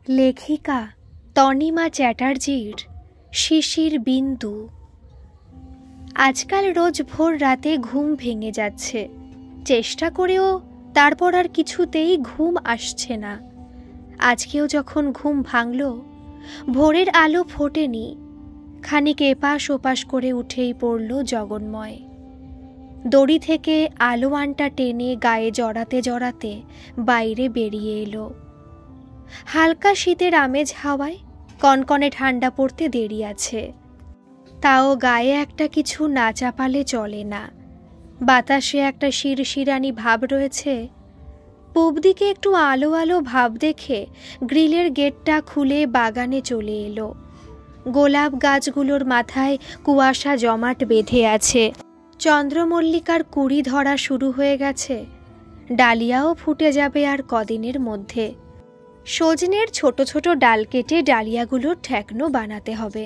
লেখিকা তনিমা চ্যাটার্জির শিশির বিন্দু। আজকাল রোজ ভোর রাতে ঘুম ভেঙে যাচ্ছে, চেষ্টা করেও তারপর আর কিছুতেই ঘুম আসছে না। আজকেও যখন ঘুম ভাঙল, ভোরের আলো ফোটেনি। খানিক এপাশ ওপাশ করে উঠেই পড়ল জগন্ময়। দড়ি থেকে আলোয়ানটা টেনে গায়ে জড়াতে জড়াতে বাইরে বেরিয়ে এলো। হালকা শীতের আমেজ হাওয়ায় কনকনে ঠান্ডা পড়তে দেরি আছে, তাও গায়ে একটা কিছু না চাপালে চলে না। বাতাসে একটা শিরশিরানি ভাব রয়েছে। পূব দিকে একটু আলো আলো ভাব দেখে গ্রিলের গেটটা খুলে বাগানে চলে এলো। গোলাপ গাছগুলোর মাথায় কুয়াশা জমাট বেঁধে আছে। চন্দ্রমল্লিকার কুঁড়ি ধরা শুরু হয়ে গেছে। ডালিয়াও ফুটে যাবে আর কদিনের মধ্যে। সজনের ছোট ছোট ডাল কেটে ডালিয়াগুলোর ঠেকনো বানাতে হবে,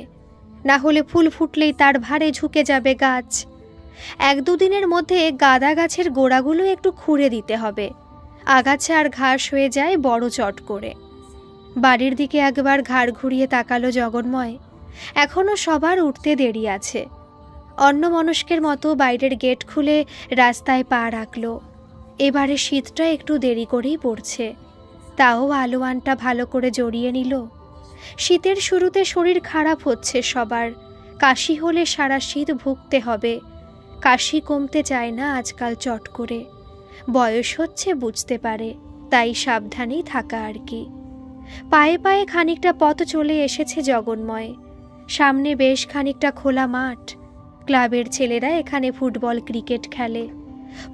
না হলে ফুল ফুটলেই তার ভারে ঝুঁকে যাবে গাছ। এক দুদিনের মধ্যে গাঁদা গাছের গোড়াগুলো একটু খুঁড়ে দিতে হবে, আগাছা আর ঘাস হয়ে যায় বড় চট করে। বাড়ির দিকে একবার ঘাড় ঘুরিয়ে তাকালো জগন্ময়। এখনো সবার উঠতে দেরি আছে। অন্যমনস্কের মতো বাইরের গেট খুলে রাস্তায় পা রাখল। এবারে শীতটা একটু দেরি করেই পড়ছে, তাও আলোয়ানটা ভালো করে জড়িয়ে নিল। শীতের শুরুতে শরীর খারাপ হচ্ছে সবার। কাশি হলে সারা শীত ভুগতে হবে। কাশি কমতে চায় না আজকাল চট করে। বয়স হচ্ছে বুঝতে পারে, তাই সাবধানেই থাকা আর কি। পায়ে পায়ে খানিকটা পথ চলে এসেছে জগন্ময়। সামনে বেশ খানিকটা খোলা মাঠ। ক্লাবের ছেলেরা এখানে ফুটবল ক্রিকেট খেলে।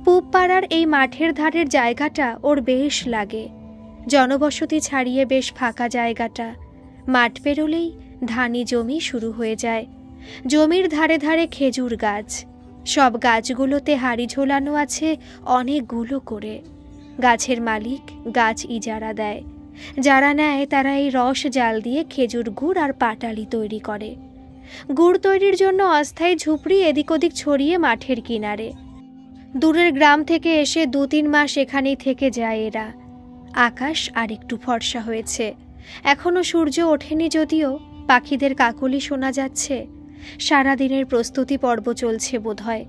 পূব পাড়ার এই মাঠের ধারের জায়গাটা ওর বেশ লাগে। জনবসতি ছাড়িয়ে বেশ ফাঁকা জায়গাটা। মাঠ পেরোলেই ধানি জমি শুরু হয়ে যায়। জমির ধারে ধারে খেজুর গাছ। সব গাছগুলোতে হাড়ি ঝোলানো আছে অনেকগুলো করে। গাছের মালিক গাছ ইজারা দেয়। যারা নেয় তারা এই রস জাল দিয়ে খেজুর গুড় আর পাটালি তৈরি করে। গুড় তৈরির জন্য অস্থায়ী ঝুপড়ি এদিক ওদিক ছড়িয়ে মাঠের কিনারে। দূরের গ্রাম থেকে এসে 2-3 মাস এখানেই থেকে যায় এরা। আকাশ আর একটু ফর্সা হয়েছে। এখনো সূর্য ওঠেনি, যদিও পাখিদের কাকলি শোনা যাচ্ছে। সারাদিনের প্রস্তুতি পর্ব চলছে বোধহয়।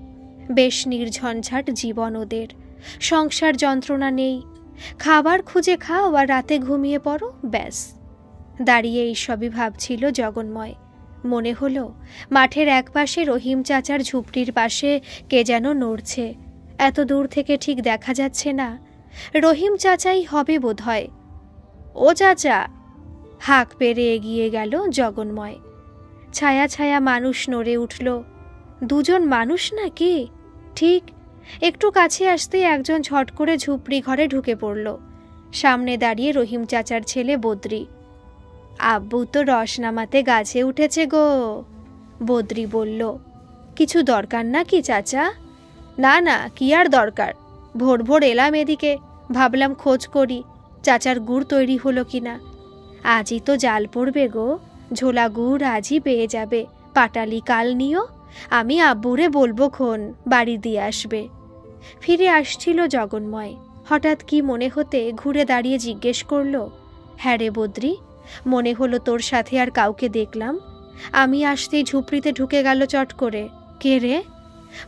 বেশ নির্ঝঞ্ঝাট জীবন ওদের। সংসার যন্ত্রণা নেই। খাবার খুঁজে খাও আর রাতে ঘুমিয়ে পড়ো, ব্যাস। দাঁড়িয়ে এইসবই ভাবছিল জগন্ময়। মনে হলো মাঠের একপাশে রহিম চাচার ঝুপড়ির পাশে কে যেন নড়ছে। এত দূর থেকে ঠিক দেখা যাচ্ছে না। রহিম চাচাই হবে বোধহয়। ও চাচা! হাঁক পেরে এগিয়ে গেল জগন্ময়। ছায়া ছায়া মানুষ নড়ে উঠল। দুজন মানুষ নাকি? ঠিক। একটু কাছে আসতে একজন ঝট করে ঝুপড়ি ঘরে ঢুকে পড়ল। সামনে দাঁড়িয়ে রহিম চাচার ছেলে বদ্রি। আব্বু তো রস নামাতে গাছে উঠেছে গো, বদ্রি বলল। কিছু দরকার নাকি চাচা? না না, কি আর দরকার। ভোর ভোর এলাম এদিকে, ভাবলাম খোঁজ করি চাচার গুড় তৈরি হলো কিনা। আজই তো জাল পড়বে গো, ঝোলা গুড় আজই পেয়ে যাবে। পাটালি কাল নিও, আমি আব্বুরে বলবো খন বাড়ি দিয়ে আসবে। ফিরে আসছিল জগন্ময়। হঠাৎ কি মনে হতে ঘুরে দাঁড়িয়ে জিজ্ঞেস করল, হ্যাঁ রে বদ্রি, মনে হলো তোর সাথে আর কাউকে দেখলাম। আমি আসতেই ঝুপড়িতে ঢুকে গেল চট করে। কে রে?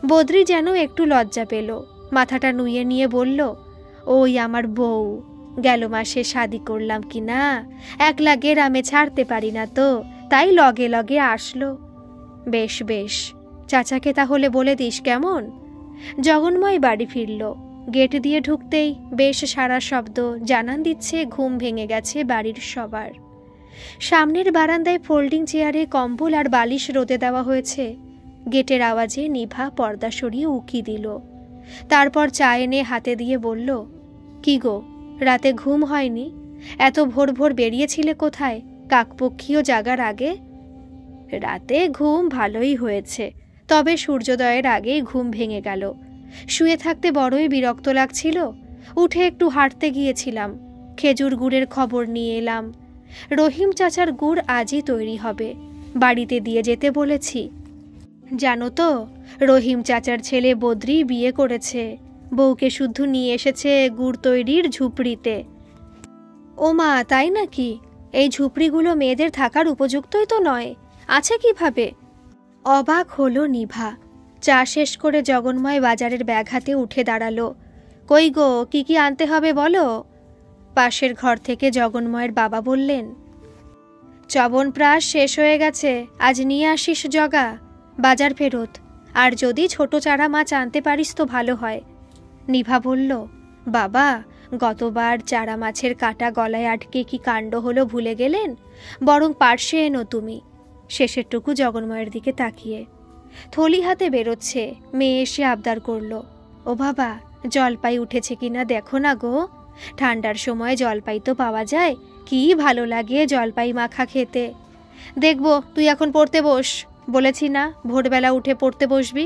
বদ্রি যেন একটু লজ্জা পেল। মাথাটা নুয়ে নিয়ে বলল, ওই আমার বউ। গেল মাসে শাদি করলাম কি না, একলা গেরামে ছাড়তে পারি না তো, তাই লগে লগে আসলো। বেশ বেশ, চাচাকে তাহলে বলে দিস কেমন। জগন্ময় বাড়ি ফিরল। গেট দিয়ে ঢুকতেই বেশ সারা শব্দ জানান দিচ্ছে ঘুম ভেঙে গেছে বাড়ির সবার। সামনের বারান্দায় ফোল্ডিং চেয়ারে কম্বল আর বালিশ রোদে দেওয়া হয়েছে। গেটের আওয়াজে নিভা পর্দা সরিয়ে উকি দিল। তারপর চা এনে হাতে দিয়ে বলল, কি গো, রাতে ঘুম হয়নি? এত ভোর ভোর বেরিয়েছিলে কোথায়, কাকপক্ষীও জাগার আগে? রাতে ঘুম ভালোই হয়েছে, তবে সূর্যোদয়ের আগেই ঘুম ভেঙে গেল। শুয়ে থাকতে বড়ই বিরক্ত লাগছিল। উঠে একটু হাঁটতে গিয়েছিলাম। খেজুর গুড়ের খবর নিয়ে এলাম। রহিম চাচার গুড় আজই তৈরি হবে। বাড়িতে দিয়ে যেতে বলেছি। জানো তো, রহিম চাচার ছেলে বদ্রি বিয়ে করেছে। বউকে শুদ্ধ নিয়ে এসেছে গুড় তৈরির ঝুপড়িতে। ও মা, তাই নাকি? এই ঝুপড়িগুলো মেয়েদের থাকার উপযুক্তই তো নয়, আছে কিভাবে? অবাক হলো নিভা। চা শেষ করে জগন্ময় বাজারের ব্যাগ হাতে উঠে দাঁড়ালো। কই গো, কি কি আনতে হবে বলো? পাশের ঘর থেকে জগন্ময়ের বাবা বললেন, চবনপ্রাশ শেষ হয়ে গেছে, আজ নিয়ে আসিস জগা, বাজার ফেরত। আর যদি ছোট চারা মাছ আনতে পারিস তো ভালো হয়। নিভা বলল, বাবা, গতবার চারা মাছের কাঁটা গলায় আটকে কি কাণ্ড হলো ভুলে গেলেন? বরং পার্শ্বে এনো তুমি। শেষেরটুকু জগন্ময়ের দিকে তাকিয়ে। থলি হাতে বেরোচ্ছে, মেয়ে এসে আবদার করল, ও বাবা, জলপাই উঠেছে কিনা দেখো না গো। ঠান্ডার সময় জলপাই তো পাওয়া যায়, কি ভালো লাগে জলপাই মাখা খেতে। দেখবো, তুই এখন পড়তে বস। বলেছি না ভোরবেলা উঠে পড়তে বসবি?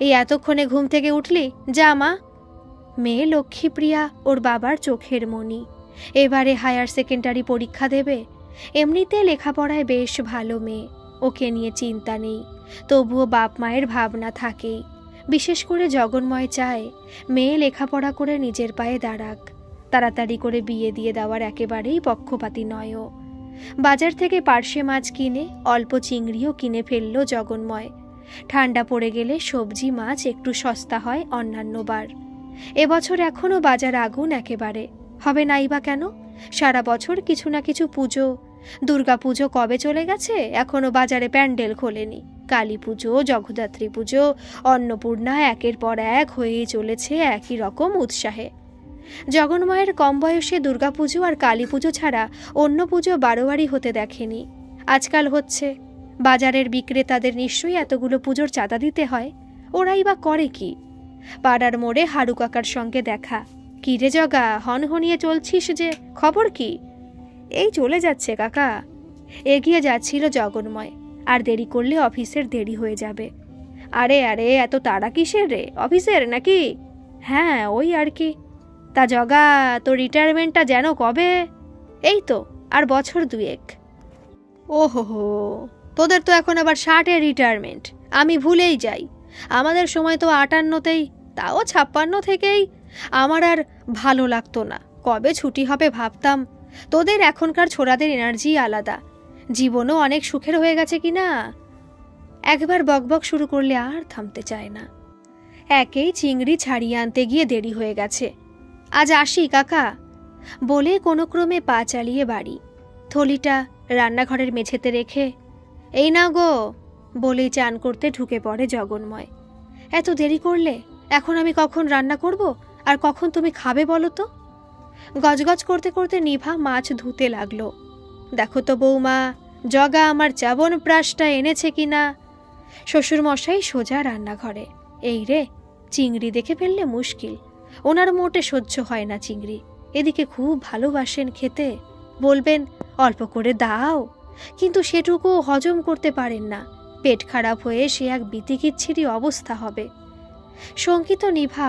এই এতক্ষণে ঘুম থেকে উঠলি? যা মা। মেয়ে লক্ষ্মীপ্রিয়া ওর বাবার চোখের মণি। এবারে হায়ার সেকেন্ডারি পরীক্ষা দেবে। এমনিতে লেখাপড়ায় বেশ ভালো মেয়ে, ওকে নিয়ে চিন্তা নেই। তবুও বাপ মায়ের ভাবনা থাকেই। বিশেষ করে জগন্ময় চায় মেয়ে লেখাপড়া করে নিজের পায়ে দাঁড়াক। তাড়াতাড়ি করে বিয়ে দিয়ে দেওয়ার একেবারেই পক্ষপাতী নয় ও। বাজার থেকে পার্শে মাছ কিনে অল্প চিংড়িও কিনে ফেলল জগন্ময়। ঠান্ডা পড়ে গেলে সবজি মাছ একটু সস্তা হয় অন্যান্য বার। এবছর এখনও বাজার আগুন একেবারে। হবে নাই বা কেন? সারা বছর কিছু না কিছু পুজো। দুর্গাপুজো কবে চলে গেছে, এখনও বাজারে প্যান্ডেল খোলেনি। কালী পুজো, জগদ্ধাত্রী পুজো, অন্নপূর্ণা একের পর এক হয়েই চলেছে একই রকম উৎসাহে। জগন্ময়ের কম বয়সে দুর্গাপুজো আর কালী পুজো ছাড়া অন্য পুজো বারোয়ারি হতে দেখেনি। আজকাল হচ্ছে। বাজারের বিক্রেতাদের নিশ্চয়ই এতগুলো পুজোর চাঁদা দিতে হয়। ওরাই বা করে কি? পাড়ার মোড়ে হারু কাকার সঙ্গে দেখা। কি রে জগা, হনহনিয়ে চলছিস যে, খবর কি? এই চলে যাচ্ছে কাকা। এগিয়ে যাচ্ছিল জগন্ময়। আর দেরি করলে অফিসের দেরি হয়ে যাবে। আরে আরে, এত তাড়া কিসের রে? অফিসের নাকি? হ্যাঁ, ওই আর কি। তা জগা, তোর রিটায়ারমেন্টটা যেন কবে? এই তো আর বছর দুয়েক। ওহো হো, তোদের তো এখন আবার 60-এ রিটায়ারমেন্ট। আমি ভুলেই যাই। আমাদের সময় তো 58তেই, তাও 56 থেকেই। আমার আর ভালো লাগতো না। কবে ছুটি হবে ভাবতাম। তোদের এখনকার ছোড়াদের এনার্জি আলাদা। জীবনও অনেক সুখের হয়ে গেছে কিনা। একবার বকবক শুরু করলে আর থামতে চায় না। একেই চিংড়ি ছাড়িয়ে আনতে গিয়ে দেরি হয়ে গেছে। আজ আসি কাকা বলে কোনো ক্রমে পা চালিয়ে বাড়ি। থলিটা রান্নাঘরের মেঝেতে রেখে, এই না গো বলেই চান করতে ঢুকে পড়ে জগন্ময়। এত দেরি করলে এখন আমি কখন রান্না করব আর কখন তুমি খাবে বলো তো? গজগজ করতে করতে নিভা মাছ ধুতে লাগলো। দেখো তো বৌমা, জগা আমার চবনপ্রাশটা এনেছে কিনা। শ্বশুর মশাই সোজা রান্নাঘরে। এই রে, চিংড়ি দেখে ফেললে মুশকিল। ওনার মোটে সহ্য হয় না চিংড়ি। এদিকে খুব ভালোবাসেন খেতে। বলবেন অল্প করে দাও, কিন্তু সেটুকু হজম করতে পারেন না। পেট খারাপ হয়ে সে এক বিতিকিচ্ছিরি অবস্থা হবে। শঙ্কিত নিভা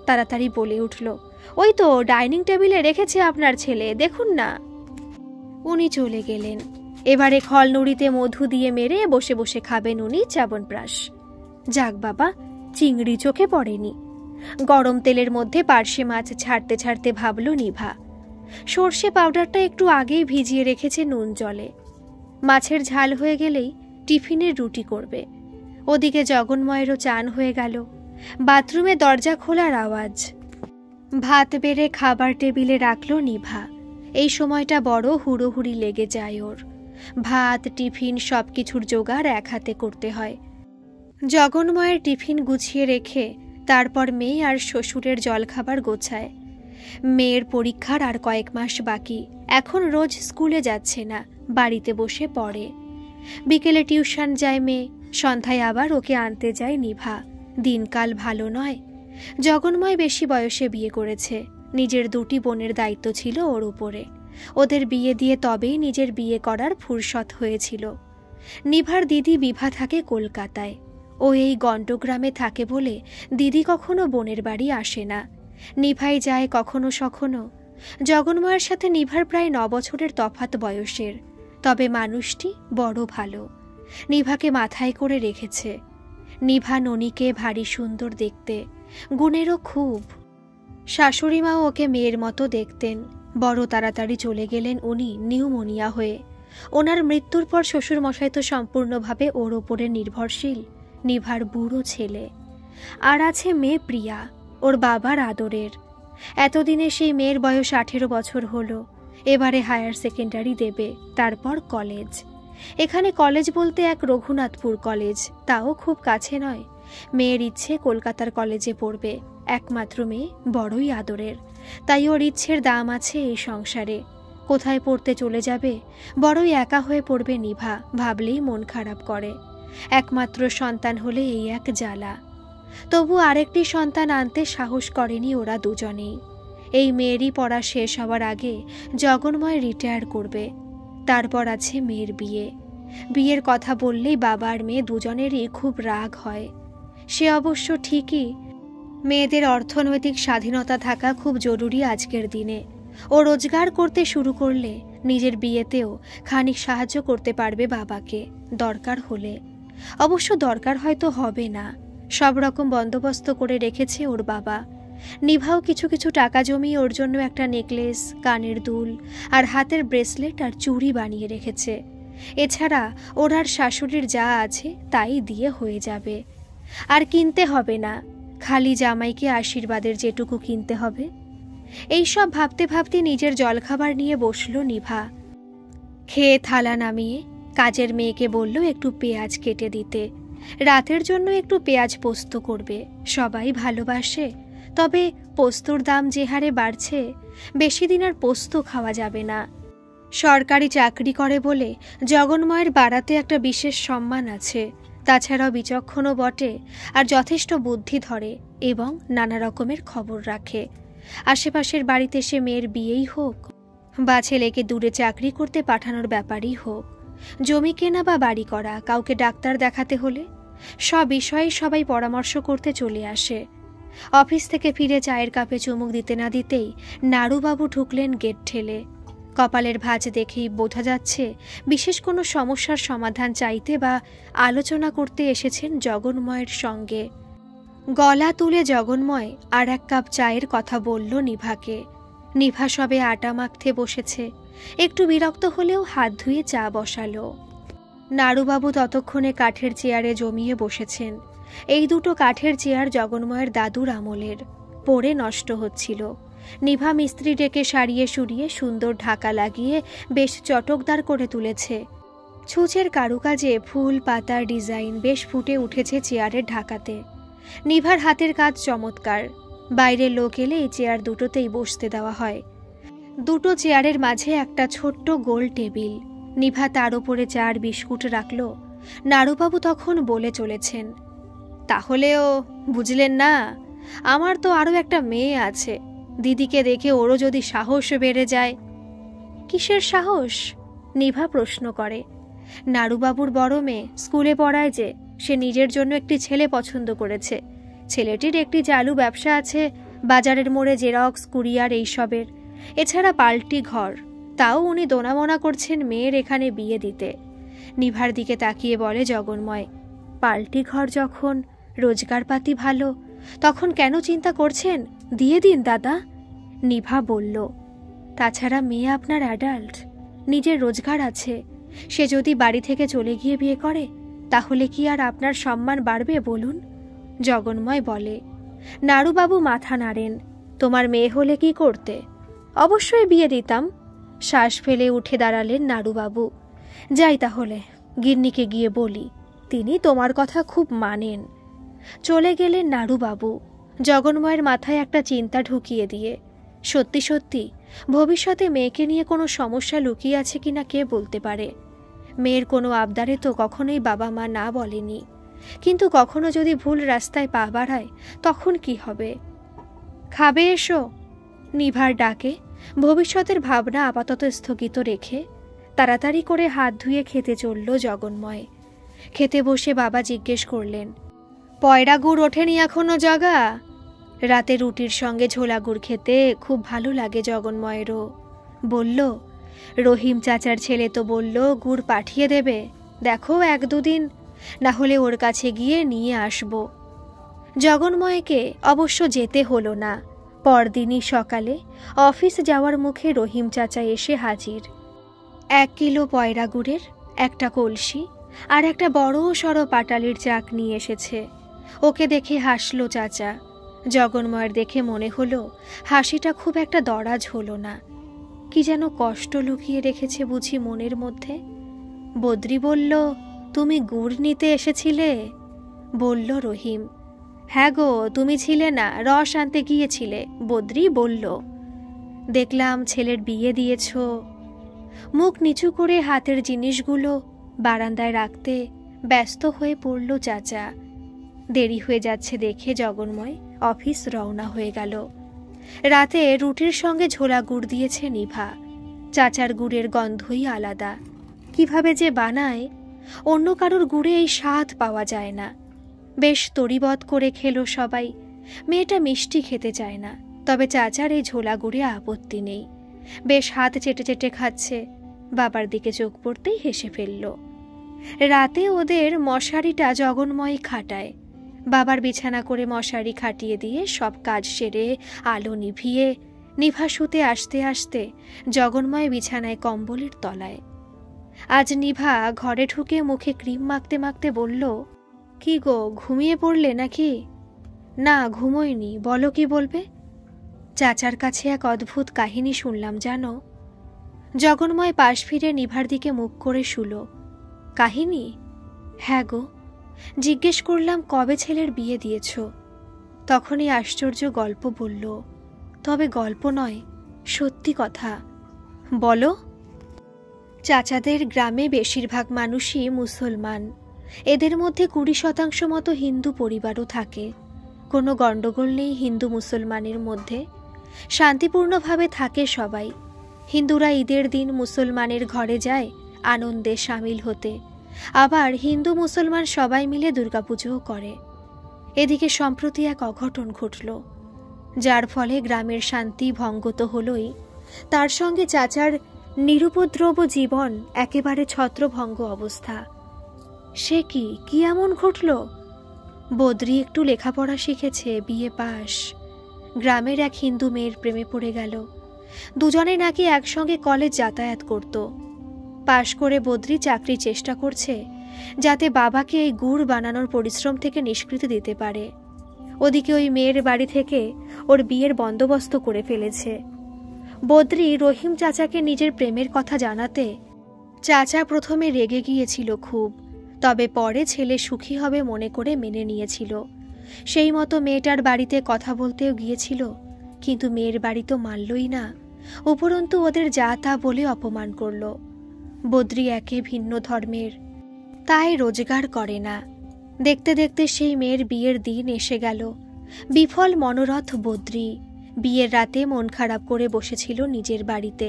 তাড়াতাড়ি বলে উঠল, ওই তো ডাইনিং টেবিলে রেখেছে আপনার ছেলে, দেখুন না। উনি চলে গেলেন। এবারে খলনুড়িতে মধু দিয়ে মেরে বসে বসে খাবেন উনি চবনপ্রাশ। যাক বাবা, চিংড়ি চোখে পড়েনি। গরম তেলের মধ্যে পার্শে মাছ ছাড়তে ছাড়তে ভাবল নিভা, সর্ষে পাউডারটা একটু আগেই ভিজিয়ে রেখেছে নুন জলে। মাছের ঝাল হয়ে গেলেই টিফিনের রুটি করবে। ওদিকে জগন্ময়েরও চান হয়ে গেল। বাথরুমে দরজা খোলার আওয়াজ। ভাত বেড়ে খাবার টেবিলে রাখল নিভা। এই সময়টা বড় হুড়োহুড়ি লেগে যায় ওর। ভাত, টিফিন সবকিছুর জোগাড় এক হাতে করতে হয়। জগন্ময়ের টিফিন গুছিয়ে রেখে তারপর মেয়ে আর শ্বশুরের জলখাবার গোছায়। মেয়ের পরীক্ষার আর কয়েক মাস বাকি। এখন রোজ স্কুলে যাচ্ছে না, বাড়িতে বসে পড়ে। বিকেলে টিউশন যায় মেয়ে, সন্ধ্যায় আবার ওকে আনতে যায় নিভা। দিনকাল ভালো নয়। জগন্ময় বেশি বয়সে বিয়ে করেছে। নিজের দুটি বোনের দায়িত্ব ছিল ওর উপরে। ওদের বিয়ে দিয়ে তবেই নিজের বিয়ে করার ফুরসত হয়েছিল। নিভার দিদি বিভা থাকে কলকাতায়। ও এই গণ্ডগ্রামে থাকে বলে দিদি কখনো বোনের বাড়ি আসে না। নিভাই যায় কখনো সখনো। জগন্ময়ের সাথে নিভার প্রায় 9 বছরের তফাৎ বয়সের। তবে মানুষটি বড় ভালো। নিভাকে মাথায় করে রেখেছে। নিভা ননিকে ভারী সুন্দর দেখতে, গুণেরও খুব। শাশুড়িমাও ওকে মেয়ের মতো দেখতেন। বড় তাড়াতাড়ি চলে গেলেন উনি নিউমোনিয়া হয়ে। ওনার মৃত্যুর পর শ্বশুরমশাই তো সম্পূর্ণভাবে ওর ওপরে নির্ভরশীল, নিভার বুড়ো ছেলে। আর আছে মেয়ে প্রিয়া, ওর বাবার আদরের। এতদিনে সেই মেয়ের বয়স 18 বছর হলো। এবারে হায়ার সেকেন্ডারি দেবে, তারপর কলেজ। এখানে কলেজ বলতে এক রঘুনাথপুর কলেজ, তাও খুব কাছে নয়। মেয়ের ইচ্ছে কলকাতার কলেজে পড়বে, একমাত্র মেয়ে, বড়ই আদরের। তাই ওর ইচ্ছের দাম আছে এই সংসারে। কোথায় পড়তে চলে যাবে, বড়ই একা হয়ে পড়বে নিভা, ভাবলেই মন খারাপ করে। একমাত্র সন্তান হলে এই এক জ্বালা। তবু আরেকটি সন্তান আনতে সাহস করেনি ওরা দুজনেই। এই মেয়েরই পড়া শেষ হওয়ার আগে জগন্ময় রিটায়ার করবে। তারপর আছে মেয়ের বিয়ে। বিয়ের কথা বললেই বাবা আর মেয়ে দুজনেরই খুব রাগ হয়। সে অবশ্য ঠিকই, মেয়েদের অর্থনৈতিক স্বাধীনতা থাকা খুব জরুরি আজকের দিনে। ও রোজগার করতে শুরু করলে নিজের বিয়েতেও খানিক সাহায্য করতে পারবে বাবাকে, দরকার হলে। অবশ্য দরকার হয়তো হবে না, সব রকম বন্দোবস্ত করে রেখেছে ওর বাবা। নিভাও কিছু কিছু টাকা জমিয়ে ওর জন্য একটা নেকলেস, কানের দুল আর হাতের ব্রেসলেট আর চুড়ি বানিয়ে রেখেছে। এছাড়া ওর আর শাশুড়ির যা আছে তাই দিয়ে হয়ে যাবে। আর কিনতে হবে না, খালি জামাইকে আশীর্বাদের যেটুকু কিনতে হবে। এইসব ভাবতে ভাবতে নিজের জলখাবার নিয়ে বসল নিভা। খেয়ে থালা নামিয়ে কাজের মেয়েকে বলল একটু পেঁয়াজ কেটে দিতে। রাতের জন্য একটু পেঁয়াজ পোস্ত করবে, সবাই ভালোবাসে। তবে পোস্তর দাম যে হারে বাড়ছে, বেশি দিন আর পোস্ত খাওয়া যাবে না। সরকারি চাকরি করে বলে জগন্ময়ের বাড়াতে একটা বিশেষ সম্মান আছে। তাছাড়াও বিচক্ষণও বটে, আর যথেষ্ট বুদ্ধি ধরে এবং নানা রকমের খবর রাখে। আশেপাশের বাড়িতে সে মেয়ের বিয়েই হোক বা ছেলেকে দূরে চাকরি করতে পাঠানোর ব্যাপারই হোক, জমি কেনা বা বাড়ি করা, কাউকে ডাক্তার দেখাতে হলে সব বিষয়ে সবাই পরামর্শ করতে চলে আসে। অফিস থেকে ফিরে চায়ের কাপে চুমুক দিতে না দিতেই নাড়ুবাবু ঢুকলেন গেট ঠেলে। কপালের ভাঁজ দেখেই বোঝা যাচ্ছে বিশেষ কোনো সমস্যার সমাধান চাইতে বা আলোচনা করতে এসেছেন জগন্ময়ের সঙ্গে। গলা তুলে জগন্ময় আর এক কাপ চায়ের কথা বলল নিভাকে। নিভা সবে আটা মাখতে বসেছে, একটু বিরক্ত হলেও হাত ধুয়ে চা বসালো। নাড়ুবাবু ততক্ষণে কাঠের চেয়ারে জমিয়ে বসেছেন। এই দুটো কাঠের চেয়ার জগন্ময়ের দাদুর আমলের, পড়ে নষ্ট হচ্ছিল। নিভা মিস্ত্রি ডেকে সারিয়ে সুরিয়ে সুন্দর ঢাকা লাগিয়ে বেশ চটকদার করে তুলেছে। ছুঁচের কারুকাজে ফুল পাতার ডিজাইন বেশ ফুটে উঠেছে চেয়ারের ঢাকাতে। নিভার হাতের কাজ চমৎকার। বাইরের লোক এলে এই চেয়ার দুটোতেই বসতে দেওয়া হয়। দুটো চেয়ারের মাঝে একটা ছোট্ট গোল টেবিল। নিভা তার উপরে চার বিস্কুট রাখল। নাড়ুবাবু তখন বলে চলেছেন, তাহলেও বুঝলেন না, আমার তো আরও একটা মেয়ে আছে। দিদিকে দেখে ওরও যদি সাহস বেড়ে যায়। কিসের সাহস? নিভা প্রশ্ন করে। নাড়ুবাবুর বড় মেয়ে স্কুলে পড়ায় যে, সে নিজের জন্য একটি ছেলে পছন্দ করেছে। ছেলেটির একটি চালু ব্যবসা আছে, বাজারের মোড়ে জেরক্স, কুরিয়ার এইসবের। এছাড়া পাল্টি ঘর, তাও উনি দোনামোনা করছেন মেয়ের এখানে বিয়ে দিতে। নিভার দিকে তাকিয়ে বলে জগন্ময়, পাল্টি ঘর যখন, রোজগারপাতি ভালো, তখন কেন চিন্তা করছেন? দিয়ে দিন দাদা। নিভা বলল, তাছাড়া মেয়ে আপনার অ্যাডাল্ট, নিজের রোজগার আছে। সে যদি বাড়ি থেকে চলে গিয়ে বিয়ে করে, তাহলে কি আর আপনার সম্মান বাড়বে বলুন? জগন্ময় বলে। নাড়ুবাবু মাথা নাড়েন। তোমার মেয়ে হলে কি করতে? অবশ্যই বিয়ে দিতাম। শ্বাস ফেলে উঠে দাঁড়ালেন নাড়ুবাবু। যাই তাহলে, গিন্নিকে গিয়ে বলি, তিনি তোমার কথা খুব মানেন। চলে গেলেন নাড়ুবাবু, জগন্ময়ের মাথায় একটা চিন্তা ঢুকিয়ে দিয়ে। সত্যি সত্যি ভবিষ্যতে মেয়েকে নিয়ে কোনো সমস্যা লুকিয়ে আছে কিনা কে বলতে পারে। মেয়ের কোনো আবদারে তো কখনোই বাবা মা না বলেনি, কিন্তু কখনো যদি ভুল রাস্তায় পা বাড়ায় তখন কি হবে? খাবে এসো, নিভার ডাকে ভবিষ্যতের ভাবনা আপাতত স্থগিত রেখে তাড়াতাড়ি করে হাত ধুয়ে খেতে চলল জগন্ময়। খেতে বসে বাবা জিজ্ঞেস করলেন, পয়রা গুড় ওঠেনি এখনো জগা? রাতে রুটির সঙ্গে ঝোলা গুড় খেতে খুব ভালো লাগে জগন্ময়েরও। বলল, রহিম চাচার ছেলে তো বলল গুড় পাঠিয়ে দেবে, দেখো 1-2 দিন, না হলে ওর কাছে গিয়ে নিয়ে আসব। জগন্ময়কে অবশ্য যেতে হলো না। পরদিনই সকালে অফিস যাওয়ার মুখে রহিম চাচা এসে হাজির। 1 কিলো পয়রা গুড়ের একটা কলসি আর একটা বড় সড়ো পাটালির চাক নিয়ে এসেছে। ওকে দেখে হাসলো চাচা। জগন্ময়ের দেখে মনে হলো হাসিটা খুব একটা দরাজ হলো না, কি যেন কষ্ট লুকিয়ে রেখেছে বুঝি মনের মধ্যে। বদ্রি বলল, তুমি গুড় নিতে এসেছিলে? বলল রহিম। হ্যাঁ গো, তুমি ছিলে না, রস আনতে গিয়েছিলে, বদ্রি বলল। দেখলাম ছেলের বিয়ে দিয়েছ। মুখ নিচু করে হাতের জিনিসগুলো বারান্দায় রাখতে ব্যস্ত হয়ে পড়ল চাচা। দেরি হয়ে যাচ্ছে দেখে জগন্ময় অফিস রওনা হয়ে গেল। রাতে রুটির সঙ্গে ঝোলা গুড় দিয়েছে নিভা। চাচার গুড়ের গন্ধই আলাদা, কিভাবে যে বানায় অন্য কারোর গুড়ে এই স্বাদ পাওয়া যায় না। বেশ তরিবধ করে খেলো সবাই। মেয়েটা মিষ্টি খেতে চায় না, তবে চাচার এই ঝোলা গুড়ে আপত্তি নেই। বেশ হাত চেটে চেটে খাচ্ছে। বাবার দিকে চোখ পড়তেই হেসে ফেলল। রাতে ওদের মশারিটা জগন্ময় খাটায়। বাবার বিছানা করে মশারি খাটিয়ে দিয়ে সব কাজ সেরে আলো নিভিয়ে নিভা শুতে আসতে আসতে জগন্ময় বিছানায় কম্বলের তলায়। আজ নিভা ঘরে ঢুকে মুখে ক্রিম মাখতে মাখতে বলল, কি গো, ঘুমিয়ে পড়লে নাকি? না, ঘুমোইনি, বলো কি বলবে? চাচার কাছে এক অদ্ভুত কাহিনী শুনলাম জানো। জগন্ময় পাশ ফিরে নিভার দিকে মুখ করে শুলো। কাহিনী? হ্যাঁ গো। জিজ্ঞেস করলাম কবে ছেলের বিয়ে দিয়েছ। তখনই আশ্চর্য গল্প বলল। তবে গল্প নয়, সত্যি কথা। বলো। চাচাদের গ্রামে বেশিরভাগ মানুষই মুসলমান। এদের মধ্যে 20% মতো হিন্দু পরিবারও থাকে। কোনো গণ্ডগোল নেই হিন্দু মুসলমানের মধ্যে, শান্তিপূর্ণভাবে থাকে সবাই। হিন্দুরা ঈদের দিন মুসলমানের ঘরে যায় আনন্দে সামিল হতে, আবার হিন্দু মুসলমান সবাই মিলে দুর্গাপুজোও করে। এদিকে সম্প্রতি এক অঘটন ঘটল, যার ফলে গ্রামের শান্তি ভঙ্গ তো হলই, তার সঙ্গে চাচার নিরুপদ্রব জীবন একেবারে ছত্রভঙ্গ অবস্থা। সে কি এমন ঘটল? বদ্রি একটু লেখাপড়া শিখেছে, বিয়ে পাশ। গ্রামের এক হিন্দু মেয়ের প্রেমে পড়ে গেল। দুজনে নাকি একসঙ্গে কলেজ যাতায়াত করত। পাশ করে বদ্রি চাকরি চেষ্টা করছে যাতে বাবাকে এই গুড় বানানোর পরিশ্রম থেকে নিষ্কৃতি দিতে পারে। ওদিকে ওই মেয়ের বাড়ি থেকে ওর বিয়ের বন্দোবস্ত করে ফেলেছে। বদ্রি রহিম চাচাকে নিজের প্রেমের কথা জানাতে চাচা প্রথমে রেগে গিয়েছিল খুব, তবে পরে ছেলে সুখী হবে মনে করে মেনে নিয়েছিল। সেই মতো মেয়েটার বাড়িতে কথা বলতেও গিয়েছিল, কিন্তু মেয়ের বাড়ি তো মানলই না, উপরন্তু ওদের যা তা বলে অপমান করল। বদ্রি একে ভিন্ন ধর্মের, তাই রোজগার করে না। দেখতে দেখতে সেই মেয়ের বিয়ের দিন এসে গেল। বিফল মনোরথ বদ্রি বিয়ের রাতে মন খারাপ করে বসেছিল নিজের বাড়িতে।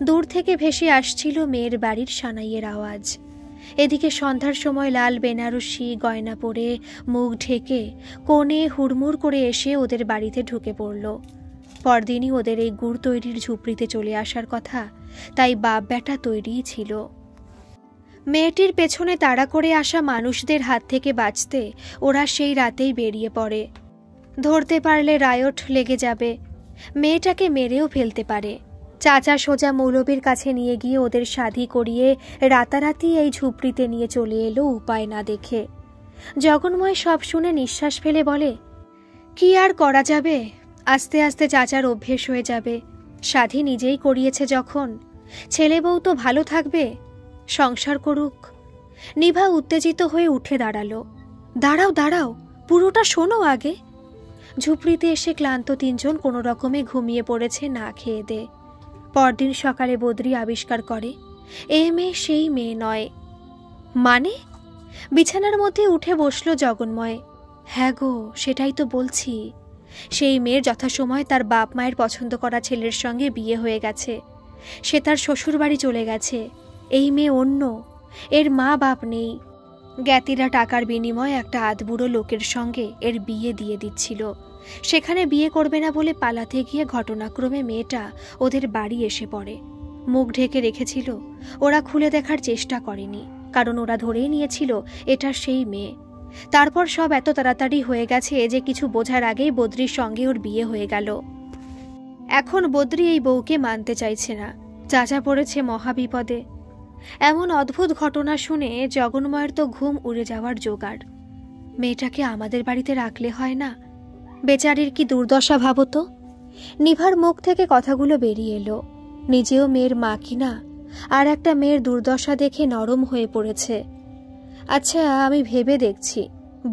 দূর থেকে ভেসে আসছিল মেয়ের বাড়ির সানাইয়ের আওয়াজ। এদিকে সন্ধ্যার সময় লাল বেনারসি গয়না পরে মুখ ঢেকে কোণে হুড়মুড় করে এসে ওদের বাড়িতে ঢুকে পড়ল। পরদিনই ওদের এই গুড় তৈরির ঝুপড়িতে চলে আসার কথা, তাই বাপ বেটা তৈরিই ছিল। মেয়েটির পেছনে তাড়া করে আসা মানুষদের হাত থেকে বাঁচতে ওরা সেই রাতেই বেরিয়ে পড়ে। ধরতে পারলে রায়ট লেগে যাবে, মেয়েটাকে মেরেও ফেলতে পারে। চাচা সোজা মৌলবীর কাছে নিয়ে গিয়ে ওদের শাদি করিয়ে রাতারাতি এই ঝুপড়িতে নিয়ে চলে এলো উপায় না দেখে। জগন্ময় সব শুনে নিঃশ্বাস ফেলে বলে, কি আর করা যাবে, আস্তে আস্তে চাচার অভ্যেস হয়ে যাবে। শাদি নিজেই করিয়েছে যখন, ছেলে বউ তো ভালো থাকবে, সংসার করুক। নিভা উত্তেজিত হয়ে উঠে দাঁড়ালো। দাঁড়াও দাঁড়াও, পুরোটা শোনো আগে। ঝুপড়িতে এসে ক্লান্ত তিনজন কোনো রকমে ঘুমিয়ে পড়েছে না খেয়ে দে। পরদিন সকালে বদ্রি আবিষ্কার করে এ মেয়ে সেই মেয়ে নয়। মানে? বিছানার মধ্যে উঠে বসল জগন্ময়। হ্যাঁ গো, সেটাই তো বলছি। সেই মেয়ের যথাসময় তার বাপ মায়ের পছন্দ করা ছেলের সঙ্গে বিয়ে হয়ে গেছে। সে তার শ্বশুর বাড়ি চলে গেছে। এই মেয়ে অন্য, এর মা বাপ নেই। জ্ঞাতিরা টাকার বিনিময়ে একটা আধবুড়ো লোকের সঙ্গে এর বিয়ে দিয়ে দিচ্ছিল। সেখানে বিয়ে করবে না বলে পালাতে গিয়ে ঘটনাক্রমে মেয়েটা ওদের বাড়ি এসে পড়ে। মুখ ঢেকে রেখেছিল, ওরা খুলে দেখার চেষ্টা করেনি, কারণ ওরা ধরেই নিয়েছিল এটা সেই মেয়ে। তারপর সব এত তাড়াতাড়ি হয়ে গেছে যে কিছু বোঝার আগেই বদ্রির সঙ্গে ওর বিয়ে হয়ে গেল। এখন বদ্রি এই বউকে মানতে চাইছে না, চাচা পড়েছে মহাবিপদে। এমন অদ্ভুত ঘটনা শুনে জগন্ময়ের তো ঘুম উড়ে যাওয়ার জোগাড়। মেয়েটাকে আমাদের বাড়িতে রাখলে হয় না? বেচারির কি দুর্দশা ভাবো তো। নিভার মুখ থেকে কথাগুলো বেরিয়ে এলো। নিজেও মেয়ের মা কিনা, আর একটা মেয়ের দুর্দশা দেখে নরম হয়ে পড়েছে। আচ্ছা, আমি ভেবে দেখছি,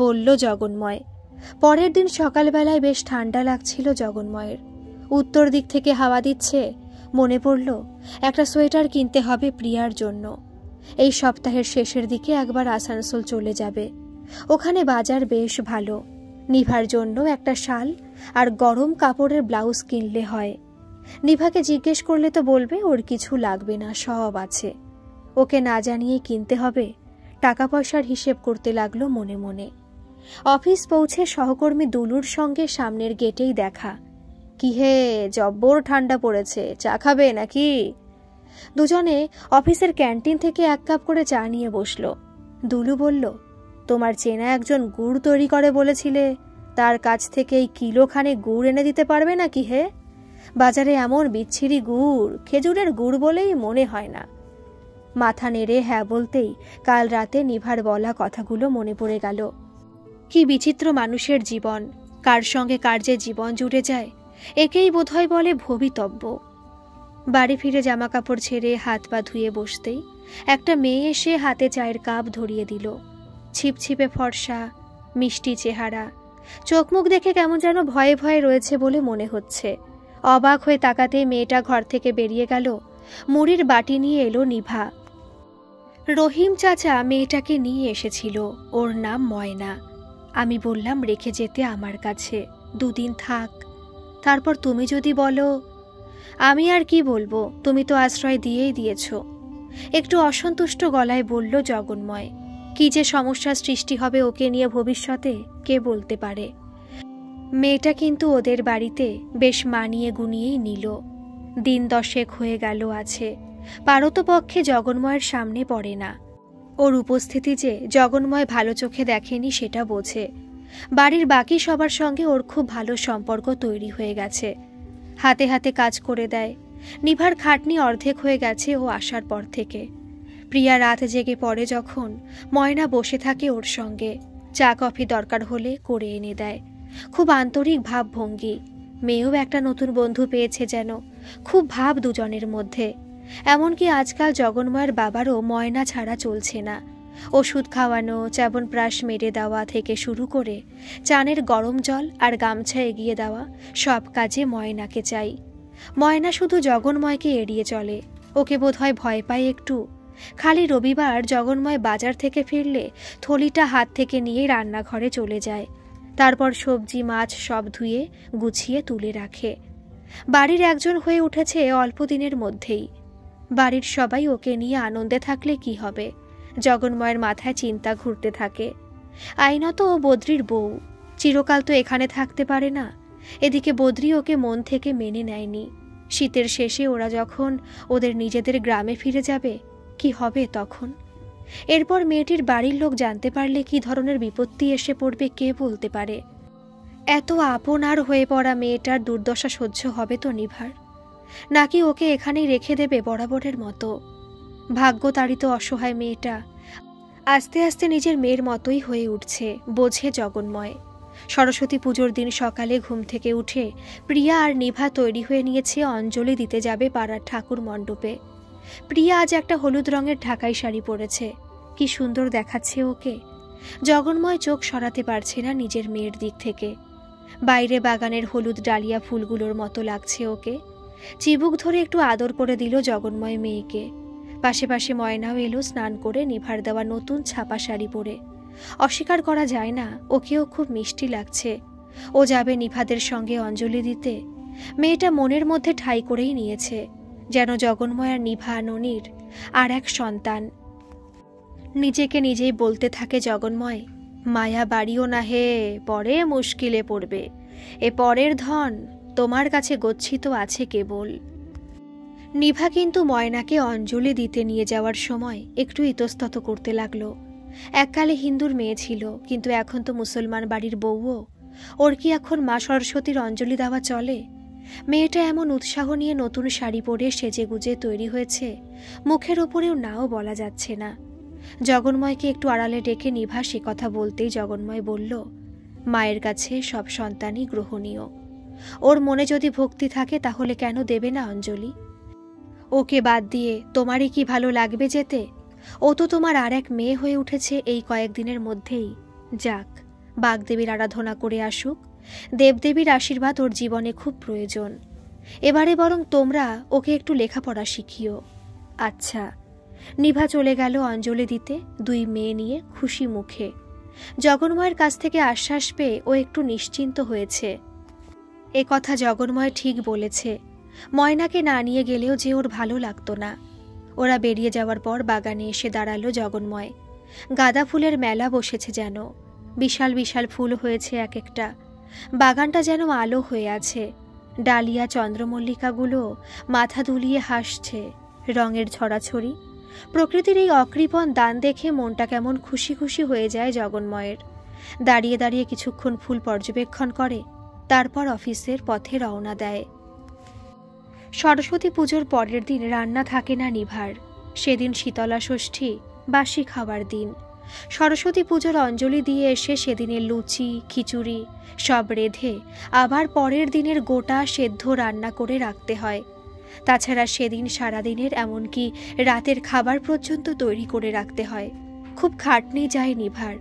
বলল জগন্ময়। পরের দিন সকালবেলায় বেশ ঠান্ডা লাগছিল জগন্ময়ের। উত্তর দিক থেকে হাওয়া দিচ্ছে। মনে পড়ল একটা সোয়েটার কিনতে হবে প্রিয়ার জন্য। এই সপ্তাহের শেষের দিকে একবার আসানসোল চলে যাবে। ওখানে বাজার বেশ ভালো। নিভার জন্য একটা শাল আর গরম কাপড়ের ব্লাউজ কিনলে হয়। নিভাকে জিজ্ঞেস করলে তো বলবে ওর কিছু লাগবে না, সব আছে। ওকে না জানিয়ে কিনতে হবে। টাকা পয়সার হিসেব করতে লাগলো মনে মনে। অফিস পৌঁছে সহকর্মী দুলুর সঙ্গে সামনের গেটেই দেখা। কি হে, জব্বর ঠান্ডা পড়েছে, চা খাবে নাকি? দুজনে অফিসের ক্যান্টিন থেকে 1 কাপ করে চা নিয়ে বসলো। দুলু বলল, তোমার চেনা একজন গুড় তৈরি করে বলেছিলে, তার কাছ থেকে এই কিলোখানে গুড় এনে দিতে পারবে নাকি হে? বাজারে এমন বিচ্ছিরি গুড়, খেজুরের গুড় বলেই মনে হয় না। মাথা নেড়ে হ্যাঁ বলতেই কাল রাতে নিভার বলা কথাগুলো মনে পড়ে গেল। কি বিচিত্র মানুষের জীবন, কার সঙ্গে কার যে জীবন জুড়ে যায়, একেই বোধহয় বলে ভবিতব্য। বাড়ি ফিরে জামা কাপড় ছেড়ে হাত পা ধুয়ে বসতেই একটা মেয়ে এসে হাতে চায়ের কাপ ধরিয়ে দিল। ছিপছিপে ফর্সা, মিষ্টি চেহারা, চোখ মুখ দেখে কেমন যেন ভয়ে ভয়ে রয়েছে বলে মনে হচ্ছে। অবাক হয়ে তাকাতেই মেয়েটা ঘর থেকে বেরিয়ে গেল। মুড়ির বাটি নিয়ে এলো নিভা। রহিম চাচা মেয়েটাকে নিয়ে এসেছিল, ওর নাম ময়না। আমি বললাম রেখে যেতে আমার কাছে, 2 দিন থাক, তারপর তুমি যদি বলো। আমি আর কি বলবো, তুমি তো আশ্রয় দিয়েই দিয়েছ। একটু অসন্তুষ্ট গলায় বলল জগন্ময়। কি যে সমস্যার সৃষ্টি হবে ওকে নিয়ে ভবিষ্যতে কে বলতে পারে। মেয়েটা কিন্তু ওদের বাড়িতে বেশ মানিয়ে গুনিয়েই নিল। দিন 10 হয়ে গেল আছে, পারতপক্ষে জগন্ময়ের সামনে পড়ে না। ওর উপস্থিতি যে জগন্ময় ভালো চোখে দেখেনি সেটা বোঝে। বাড়ির বাকি সবার সঙ্গে ওর খুব ভালো সম্পর্ক তৈরি হয়ে গেছে। হাতে হাতে কাজ করে দেয়। নিভার খাটনি অর্ধেক হয়ে গেছে ও আসার পর থেকে। প্রিয়া রাত জেগে পড়ে যখন, ময়না বসে থাকে ওর সঙ্গে। চা কফি দরকার হলে করে এনে দেয়। খুব আন্তরিক ভাবভঙ্গি। মেয়েও একটা নতুন বন্ধু পেয়েছে যেন, খুব ভাব দুজনের মধ্যে। এমনকি আজকাল জগন্ময়ের বাবারও ময়না ছাড়া চলছে না। ওষুধ খাওয়ানো, চ্যবনপ্রাশ মেরে দেওয়া থেকে শুরু করে চানের গরম জল আর গামছা এগিয়ে দেওয়া, সব কাজে ময়নাকে চাই। ময়না শুধু জগন্ময়কে এড়িয়ে চলে। ওকে বোধহয় ভয় পায় একটু। খালি রবিবার জগন্ময় বাজার থেকে ফিরলে থলিটা হাত থেকে নিয়ে রান্নাঘরে চলে যায়। তারপর সবজি মাছ সব ধুয়ে গুছিয়ে তুলে রাখে। বাড়ির একজন হয়ে উঠেছে অল্প দিনের মধ্যেই। বাড়ির সবাই ওকে নিয়ে আনন্দে থাকলে কি হবে, জগন্ময়ের মাথায় চিন্তা ঘুরতে থাকে। আইনত ও বদ্রির বউ, চিরকাল তো এখানে থাকতে পারে না। এদিকে বদ্রি ওকে মন থেকে মেনে নেয়নি। শীতের শেষে ওরা যখন ওদের নিজেদের গ্রামে ফিরে যাবে, কি হবে তখন? এরপর মেয়েটির বাড়ির লোক জানতে পারলে কি ধরনের বিপত্তি এসে পড়বে কে বলতে পারে। এত আপনার হয়ে পড়া মেয়েটার দুর্দশা সহ্য হবে তো নিভার? নাকি ওকে এখানেই রেখে দেবে বরাবরের মতো? ভাগ্যতাড়িত অসহায় মেয়েটা আস্তে আস্তে নিজের মেয়ের মতোই হয়ে উঠছে, বোঝে জগন্ময়। সরস্বতী পুজোর দিন সকালে ঘুম থেকে উঠে প্রিয়া আর নিভা তৈরি হয়ে নিয়েছে অঞ্জলি দিতে যাবে পাড়ার ঠাকুর মণ্ডপে। প্রিয়া আজ একটা হলুদ রঙের ঢাকাই শাড়ি পরেছে, কি সুন্দর দেখাচ্ছে ওকে। জগন্ময় চোখ সরাতে পারছে না নিজের মেয়ের দিক থেকে। বাইরে বাগানের হলুদ ডালিয়া ফুলগুলোর মতো লাগছে ওকে। চিবুক ধরে একটু আদর করে দিল জগন্ময় মেয়েকে। পাশে পাশে ময়নাও এলো স্নান করে নিভার দেওয়া নতুন ছাপা শাড়ি পরে। অস্বীকার করা যায় না, ওকেও খুব মিষ্টি লাগছে। ও যাবে নিভাদের সঙ্গে অঞ্জলি দিতে। মেয়েটা মনের মধ্যে ঠাঁই করেই নিয়েছে, যেন জগন্ময় আর নিভা ননির আর এক সন্তান। নিজেকে নিজেই বলতে থাকে জগন্ময়, মায়া বাড়িও না হে, পরে মুশকিলে পড়বে। এ পরের ধন তোমার কাছে গচ্ছিত আছে কেবল। নিভা কিন্তু ময়নাকে অঞ্জলি দিতে নিয়ে যাওয়ার সময় একটু ইতস্তত করতে লাগলো। এককালে হিন্দুর মেয়ে ছিল, কিন্তু এখন তো মুসলমান বাড়ির বউও। ওর কি এখন মা সরস্বতীর অঞ্জলি দেওয়া চলে? মেয়েটা এমন উৎসাহ নিয়ে নতুন শাড়ি পরে সেজে গুজে তৈরি হয়েছে, মুখের ওপরেও নাও বলা যাচ্ছে না। জগন্ময়কে একটু আড়ালে ডেকে নিভা সে কথা বলতেই জগন্ময় বলল, মায়ের কাছে সব সন্তানই গ্রহণীয়। ওর মনে যদি ভক্তি থাকে তাহলে কেন দেবে না অঞ্জলি? ওকে বাদ দিয়ে তোমারই কি ভালো লাগবে যেতে? ও তো তোমার আর এক মেয়ে হয়ে উঠেছে এই কয়েকদিনের মধ্যেই। যাক, বাগদেবীর আরাধনা করে আসুক। দেবদেবীর আশীর্বাদ ওর জীবনে খুব প্রয়োজন। এবারে বরং তোমরা ওকে একটু লেখাপড়া শিখিও। আচ্ছা। নিভা চলে গেল অঞ্জলি দিতে, দুই মেয়ে নিয়ে খুশি মুখে। জগন্ময়ের কাছ থেকে আশ্বাস পেয়ে ও একটু নিশ্চিন্ত হয়েছে। এ কথা জগন্ময় ঠিক বলেছে, ময়নাকে না নিয়ে গেলেও যে ওর ভালো লাগতো না। ওরা বেরিয়ে যাওয়ার পর বাগানে এসে দাঁড়ালো জগন্ময়। গাঁদা ফুলের মেলা বসেছে যেন, বিশাল বিশাল ফুল হয়েছে এক একটা। বাগানটা যেন আলো হয়ে আছে। ডালিয়া চন্দ্রমল্লিকাগুলো মাথা দুলিয়ে হাসছে, রঙের ছড়াছড়ি। প্রকৃতির এই অকৃপণ দান দেখে মনটা কেমন খুশি খুশি হয়ে যায় জগন্ময়ের। দাঁড়িয়ে দাঁড়িয়ে কিছুক্ষণ ফুল পর্যবেক্ষণ করে, তারপর অফিসের পথে রওনা দেয়। সরস্বতী পুজোর পরের দিন রান্না থাকে না নিভার। সেদিন শীতলা ষষ্ঠী, বাসি খাবার দিন। সরস্বতী পুজোর অঞ্জলি দিয়ে এসে সেদিনের লুচি খিচুড়ি সব রেঁধে আবার পরের দিনের গোটা সেদ্ধ রান্না করে রাখতে হয়। তাছাড়া সেদিন সারাদিনের এমনকি রাতের খাবার পর্যন্ত তৈরি করে রাখতে হয়। খুব খাটনি যায় নিভার।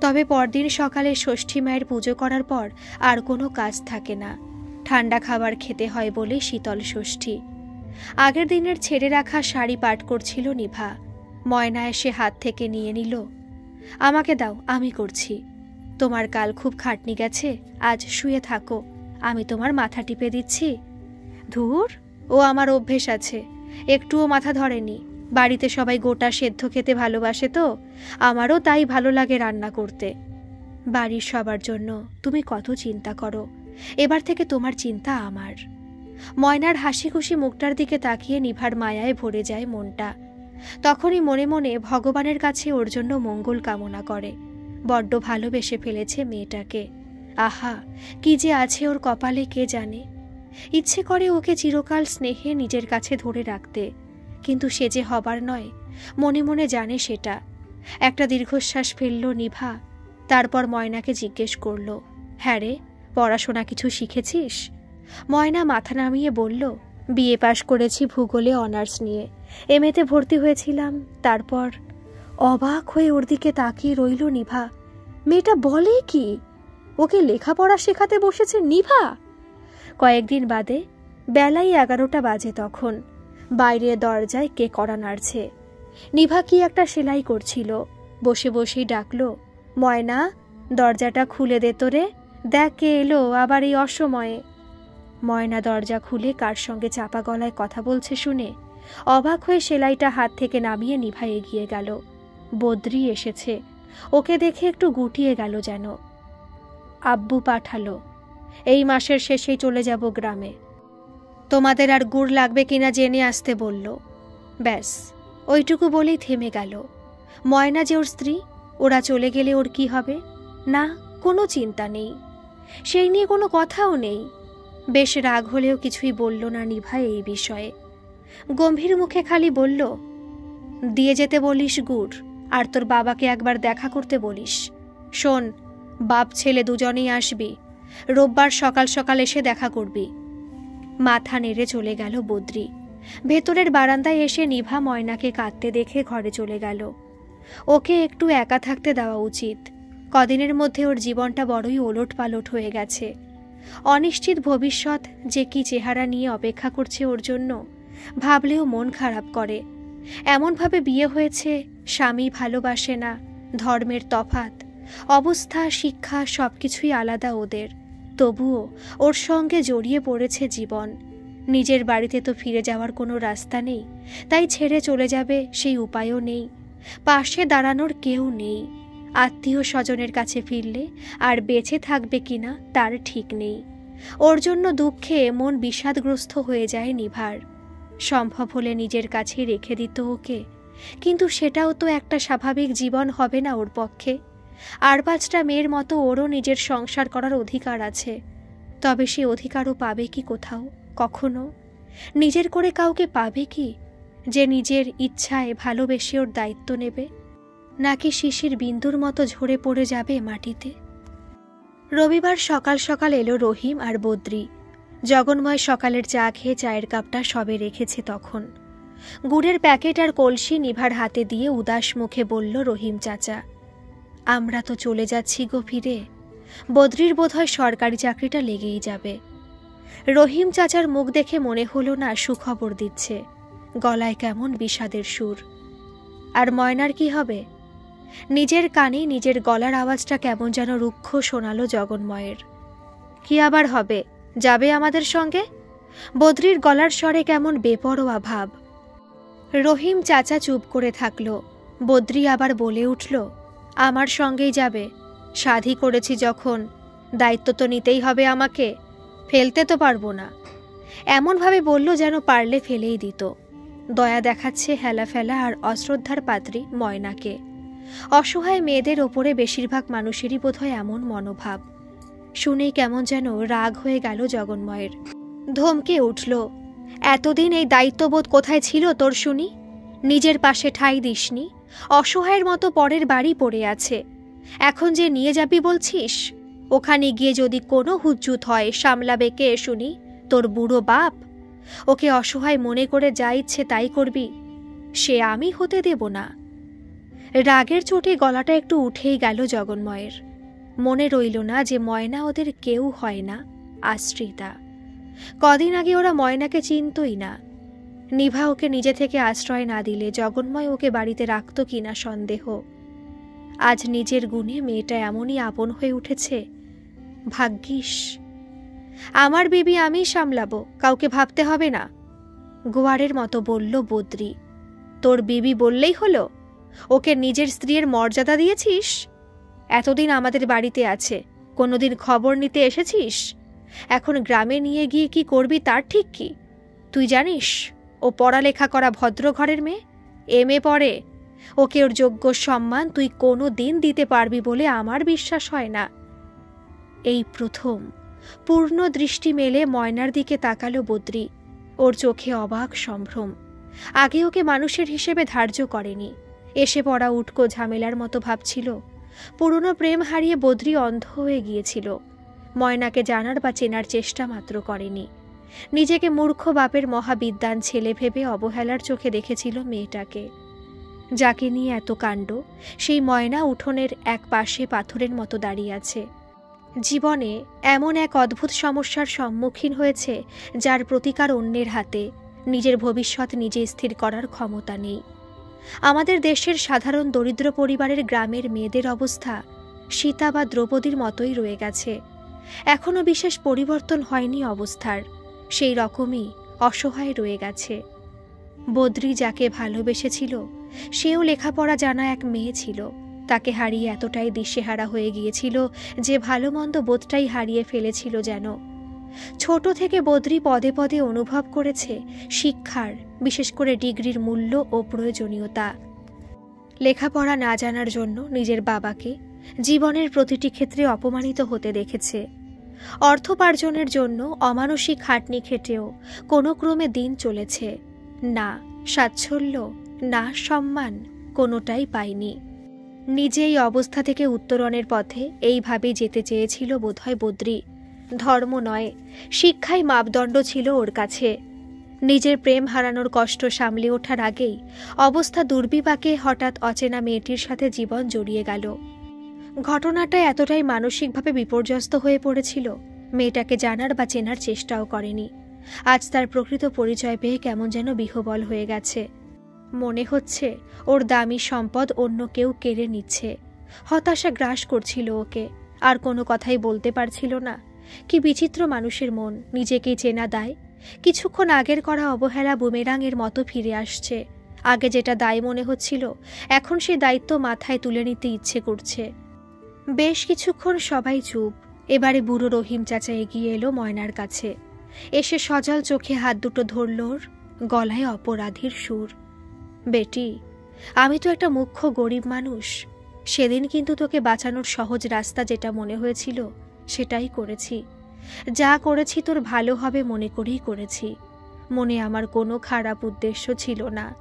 তবে পরদিন সকালে ষষ্ঠী মায়ের পুজো করার পর আর কোনো কাজ থাকে না। ঠান্ডা খাবার খেতে হয় বলে শীতল ষষ্ঠী। আগের দিনের ছেড়ে রাখা শাড়ি পাট করছিল নিভা। ময়না এসে হাত থেকে নিয়ে নিল। আমাকে দাও, আমি করছি। তোমার কাল খুব খাটনি গেছে, আজ শুয়ে থাকো, আমি তোমার মাথা টিপে দিচ্ছি। ধুর, ও আমার অভ্যেস আছে, একটুও মাথা ধরেনি। বাড়িতে সবাই গোটা সেদ্ধ খেতে ভালোবাসে তো, আমারও তাই ভালো লাগে রান্না করতে। বাড়ির সবার জন্য তুমি কত চিন্তা করো, এবার থেকে তোমার চিন্তা আমার। ময়নার হাসি খুশি মুখটার দিকে তাকিয়ে নিভার মায়ায় ভরে যায় মনটা। তখনই মনে মনে ভগবানের কাছে ওর জন্য মঙ্গল কামনা করে। বড্ড ভালোবেসে ফেলেছে মেয়েটাকে। আহা, কি যে আছে ওর কপালে কে জানে। ইচ্ছে করে ওকে চিরকাল স্নেহে নিজের কাছে ধরে রাখতে, কিন্তু সে যে হবার নয়, মনে মনে জানে সেটা। একটা দীর্ঘশ্বাস ফেলল নিভা, তারপর ময়নাকে জিজ্ঞেস করল, হ্যাঁ রে, পড়াশোনা কিছু শিখেছিস? ময়না মাথা নামিয়ে বলল, বিএ পাশ করেছি ভূগোলে অনার্স নিয়ে, এমএতে ভর্তি হয়েছিলাম। তারপর অবাক হয়ে ওর দিকে তাকিয়ে রইল নিভা। মেয়েটা বলে কি? ওকে লেখাপড়া শেখাতে বসেছে নিভা? কয়েকদিন বাদে বেলায় 11টা বাজে তখন। বাইরে দরজায় কে কড়া নাড়ছে। নিভা কি একটা সেলাই করছিল, বসে বসেই ডাকলো, ময়না, দরজাটা খুলে দে তো রে, দেখ কে এলো আবার এই অসময়ে। ময়না দরজা খুলে কার সঙ্গে চাপা গলায় কথা বলছে শুনে অবাক হয়ে সেলাইটা হাত থেকে নামিয়ে নিভা এগিয়ে গেল। বদ্রি এসেছে, ওকে দেখে একটু গুটিয়ে গেল যেন। আব্বু পাঠালো, এই মাসের শেষেই চলে যাব গ্রামে, তোমাদের আর গুড় লাগবে কিনা জেনে আসতে বলল। ব্যাস, ওইটুকু বলেই থেমে গেল। ময়না যে ওর স্ত্রী, ওরা চলে গেলে ওর কি হবে? না, কোনো চিন্তা নেই, সেই নিয়ে কোনো কথাও নেই। বেশ রাগ হলেও কিছুই বলল না নিভা এই বিষয়ে। গম্ভীর মুখে খালি বলল, দিয়ে যেতে বলিস গুড়, আর তোর বাবাকে একবার দেখা করতে বলিস। শোন, বাপ ছেলে দুজনেই আসবি, রোববার সকাল সকাল এসে দেখা করবি। মাথা নেড়ে চলে গেল বদ্রি। ভেতরের বারান্দায় এসে নিভা ময়নাকে কাঁদতে দেখে ঘরে চলে গেল। ওকে একটু একা থাকতে দেওয়া উচিত। কদিনের মধ্যে ওর জীবনটা বড়ই ওলট পালট হয়ে গেছে। অনিশ্চিত ভবিষ্যৎ যে কি চেহারা নিয়ে অপেক্ষা করছে ওর জন্য ভাবলেও মন খারাপ করে। এমনভাবে বিয়ে হয়েছে, স্বামী ভালোবাসে না, ধর্মের তফাৎ, অবস্থা শিক্ষা সবকিছুই আলাদা ওদের, তবুও ওর সঙ্গে জড়িয়ে পড়েছে জীবন। নিজের বাড়িতে তো ফিরে যাওয়ার কোনো রাস্তা নেই, তাই ছেড়ে চলে যাবে সেই উপায়ও নেই। পাশে দাঁড়ানোর কেউ নেই। আত্মীয় স্বজনের কাছে ফিরলে আর বেঁচে থাকবে কিনা তার ঠিক নেই। ওর জন্য দুঃখে মন বিষাদগ্রস্ত হয়ে যায় নিভার। সম্ভব হলে নিজের কাছে রেখে দিত ওকে, কিন্তু সেটাও তো একটা স্বাভাবিক জীবন হবে না ওর পক্ষে। আর 5টা মেয়ের মতো ওরও নিজের সংসার করার অধিকার আছে। তবে সে অধিকারও পাবে কি কোথাও কখনো? নিজের করে কাউকে পাবে কি যে নিজের ইচ্ছায় ভালোবেসে ওর দায়িত্ব নেবে? নাকি শিশির বিন্দুর মতো ঝরে পড়ে যাবে মাটিতে? রবিবার সকাল সকাল এলো রহিম আর বদ্রি। জগন্ময় সকালের চা খেয়ে চায়ের কাপটা সবে রেখেছে তখন। গুড়ের প্যাকেট আর কলসি নিভার হাতে দিয়ে উদাস মুখে বলল রহিম চাচা, আমরা তো চলে যাচ্ছি গো ফিরে। বদ্রির বোধহয় সরকারি চাকরিটা লেগেই যাবে। রহিম চাচার মুখ দেখে মনে হলো না সুখবর দিচ্ছে, গলায় কেমন বিষাদের সুর। আর ময়নার কি হবে? নিজের কানে নিজের গলার আওয়াজটা কেমন যেন রুক্ষ শোনালো জগন্ময়ের। কি আবার হবে, যাবে আমাদের সঙ্গে? বদ্রির গলার স্বরে কেমন বেপরোয়া ভাব। রহিম চাচা চুপ করে থাকল। বদ্রি আবার বলে উঠল, আমার সঙ্গেই যাবে। সাধি করেছি যখন, দায়িত্ব তো নিতেই হবে আমাকে, ফেলতে তো পারবো না। এমনভাবে বলল যেন পারলে ফেলেই দিত। দয়া দেখাচ্ছে হেলা ফেলা আর অশ্রদ্ধার পাত্রী ময়নাকে। অসহায় মেয়েদের ওপরে বেশিরভাগ মানুষেরই বোধহয় এমন মনোভাব। শুনেই কেমন যেন রাগ হয়ে গেল জগন্ময়ের। ধমকে উঠল, এতদিন এই দায়িত্ববোধ কোথায় ছিল তোর শুনি? নিজের পাশে ঠাঁই দিসনি, অসহায়ের মতো পরের বাড়ি পড়ে আছে। এখন যে নিয়ে যাবি বলছিস, ওখানে গিয়ে যদি কোনো হুজ্জুত হয় সামলাবে কে শুনি? তোর বুড়ো বাপ? ওকে অসহায় মনে করে যা ইচ্ছে তাই করবি, সে আমি হতে দেব না। রাগের চোটে গলাটা একটু উঠেই গেল জগন্ময়ের। মনে রইল না যে ময়না ওদের কেউ হয় না, আশ্রিতা। কদিন আগে ওরা ময়নাকে চিনতই না। নিভা ওকে নিজে থেকে আশ্রয় না দিলে জগন্ময় ওকে বাড়িতে রাখত কিনা সন্দেহ। আজ নিজের গুণে মেয়েটা এমনই আপন হয়ে উঠেছে। ভাগ্যিস। আমার বিবি আমি সামলাবো, কাউকে ভাবতে হবে না, গোয়ারের মতো বলল বদ্রি। তোর বিবি বললেই হলো? ওকে নিজের স্ত্রীর মর্যাদা দিয়েছিস? এতদিন আমাদের বাড়িতে আছে, কোনোদিন খবর নিতে এসেছিস? এখন গ্রামে নিয়ে গিয়ে কি করবি তার ঠিক কি? তুই জানিস ও পড়ালেখা করা ভদ্র ঘরের মেয়ে, এমএ পড়ে। ওকে ওর যোগ্য সম্মান তুই কোনো দিন দিতে পারবি বলে আমার বিশ্বাস হয় না। এই প্রথম পূর্ণ দৃষ্টি মেলে ময়নার দিকে তাকালো বদ্রি। ওর চোখে অবাক সম্ভ্রম। আগে ওকে মানুষের হিসেবে ধার্য করেনি। এসে পড়া উটকো ঝামেলার মতো ভাবছিল। পুরনো প্রেম হারিয়ে বদ্রি অন্ধ হয়ে গিয়েছিল। ময়নাকে জানার বা চেনার চেষ্টা মাত্র করেনি। নিজেকে মূর্খ বাপের মহাবিদ্বান ছেলে ভেবে অবহেলার চোখে দেখেছিল মেয়েটাকে। যাকে নিয়ে এত কাণ্ড, সেই ময়না উঠোনের এক পাশে পাথরের মতো দাঁড়িয়ে আছে। জীবনে এমন এক অদ্ভুত সমস্যার সম্মুখীন হয়েছে যার প্রতিকার অন্যের হাতে। নিজের ভবিষ্যৎ নিজে স্থির করার ক্ষমতা নেই। আমাদের দেশের সাধারণ দরিদ্র পরিবারের গ্রামের মেয়েদের অবস্থা সীতা বা দ্রৌপদীর মতোই রয়ে গেছে। এখনও বিশেষ পরিবর্তন হয়নি অবস্থার, সেই রকমই অসহায় রয়ে গেছে। বদ্রি যাকে ভালোবেসেছিল সেও লেখাপড়া জানা এক মেয়ে ছিল। তাকে হারিয়ে এতটাই দিশেহারা হয়ে গিয়েছিল যে ভালো মন্দ বোধটাই হারিয়ে ফেলেছিল যেন। ছোট থেকে বদ্রি পদে পদে অনুভব করেছে শিক্ষার, বিশেষ করে ডিগ্রির মূল্য ও প্রয়োজনীয়তা। লেখাপড়া না জানার জন্য নিজের বাবাকে জীবনের প্রতিটি ক্ষেত্রে অপমানিত হতে দেখেছে। অর্থোপার্জনের জন্য অমানসিক খাটনি খেটেও কোনো ক্রমে দিন চলেছে। না সাচ্ছল্য, না সম্মান, কোনোটাই পায়নি। নিজেই অবস্থা থেকে উত্তরণের পথে এইভাবেই যেতে চেয়েছিল বোধহয় বদ্রি। ধর্ম নয়, শিক্ষাই মাপদণ্ড ছিল ওর কাছে। নিজের প্রেম হারানোর কষ্ট সামলে ওঠার আগেই অবস্থা দুর্বিপাকে হঠাৎ অচেনা মেয়েটির সাথে জীবন জড়িয়ে গেল। ঘটনাটা এতটাই মানসিকভাবে বিপর্যস্ত হয়ে পড়েছিল, মেয়েটাকে জানার বা চেনার চেষ্টাও করেনি। আজ তার প্রকৃত পরিচয় পেয়ে কেমন যেন বিহ্বল হয়ে গেছে। মনে হচ্ছে ওর দামি সম্পদ অন্য কেউ কেড়ে নিচ্ছে। হতাশা গ্রাস করছিল ওকে, আর কোনো কথাই বলতে পারছিল না। কি বিচিত্র মানুষের মন, নিজেকেই চেনা দায়। কিছুক্ষণ আগের করা অবহেলা বুমেরাঙের মতো ফিরে আসছে। আগে যেটা দায় মনে হচ্ছিল, এখন সে দায়িত্ব মাথায় তুলে নিতে ইচ্ছে করছে। বেশ কিছুক্ষণ সবাই চুপ। এবারে বুড়ো রহিম চাচা এগিয়ে এলো ময়নার কাছে। এসে সজল চোখে হাত দুটো ধরল ওর, গলায় অপরাধীর সুর। বেটি, আমি তো একটা মুখ্য গরিব মানুষ। সেদিন কিন্তু তোকে বাঁচানোর সহজ রাস্তা যেটা মনে হয়েছিল সেটাই করেছি। যা করেছি তোর ভালো হবে মনে করেই করেছি। মনে আমার কোনো খারাপ উদ্দেশ্য ছিল না।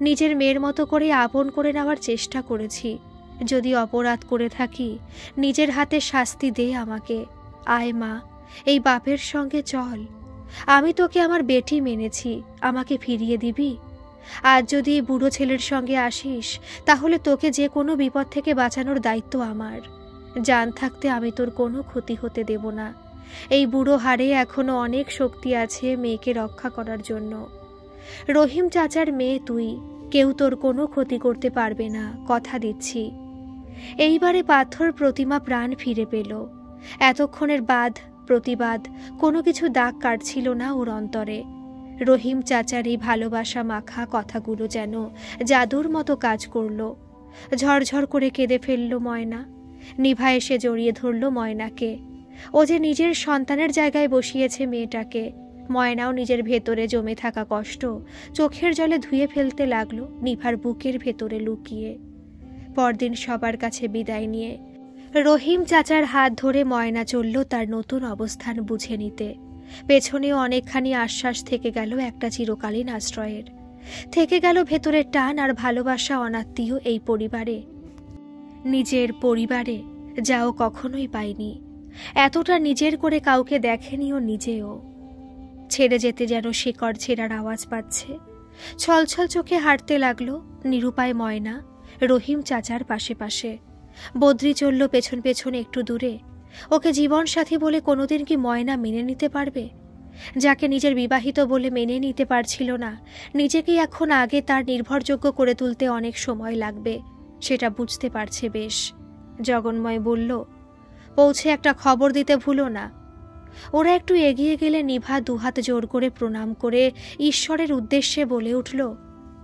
নিজের মেয়ের মতো করে আপন করে নেওয়ার চেষ্টা করেছি। যদি অপরাধ করে থাকি নিজের হাতে শাস্তি দে আমাকে। আয় মা, এই বাপের সঙ্গে চল। আমি তোকে আমার বেটি মেনেছি, আমাকে ফিরিয়ে দিবি? আজ যদি এই বুড়ো ছেলের সঙ্গে আসিস তাহলে তোকে যে কোনো বিপদ থেকে বাঁচানোর দায়িত্ব আমার। জান থাকতে আমি তোর কোনো ক্ষতি হতে দেব না। এই বুড়ো হাড়ে এখনো অনেক শক্তি আছে মেয়েকে রক্ষা করার জন্য। রহিম চাচার মেয়ে তুই, কেউ তোর কোনো ক্ষতি করতে পারবে না, কথা দিচ্ছি। এইবারে পাথর প্রতিমা প্রাণ ফিরে পেল। এতক্ষণের বাদ প্রতিবাদ কোনো কিছু দাগ কাটছিল না ওর অন্তরে। রহিম চাচার এই ভালোবাসা মাখা কথাগুলো যেন জাদুর মতো কাজ করল। ঝরঝর করে কেঁদে ফেলল ময়না। নিভা এসে জড়িয়ে ধরল ময়নাকে। ও যে নিজের সন্তানের জায়গায় বসিয়েছে মেয়েটাকে। ময়নাও নিজের ভেতরে জমে থাকা কষ্ট চোখের জলে ধুয়ে ফেলতে লাগলো নিভার বুকের ভেতরে লুকিয়ে। পরদিন সবার কাছে বিদায় নিয়ে রহিম চাচার হাত ধরে ময়না চলল তার নতুন অবস্থান বুঝে নিতে। পেছনেও অনেকখানি আশ্বাস থেকে গেল একটা চিরকালীন আশ্রয়ের। থেকে গেল ভেতরের টান আর ভালোবাসা অনাত্মীয় এই পরিবারে, নিজের পরিবারে, যাও কখনোই পায়নি। এতটা নিজের করে কাউকে দেখেনিও নিজেও। ছেড়ে যেতে যেন শিকড় ছেঁড়ার আওয়াজ পাচ্ছে। ছলছল চোখে হাঁটতে লাগলো নিরুপায় ময়না রহিম চাচার পাশে পাশে। বদ্রি চলল পেছন পেছন একটু দূরে। ওকে জীবন সাথী বলে কোনোদিন কি ময়না মেনে নিতে পারবে? যাকে নিজের বিবাহিত বলে মেনে নিতে পারছিল না, নিজেকেই এখন আগে তার নির্ভরযোগ্য করে তুলতে অনেক সময় লাগবে, সেটা বুঝতে পারছে বেশ। জগন্ময় বলল, পৌঁছে একটা খবর দিতে ভুলো না। ওরা একটু এগিয়ে গেলে নিভা দুহাত জোর করে প্রণাম করে ঈশ্বরের উদ্দেশ্যে বলে উঠল,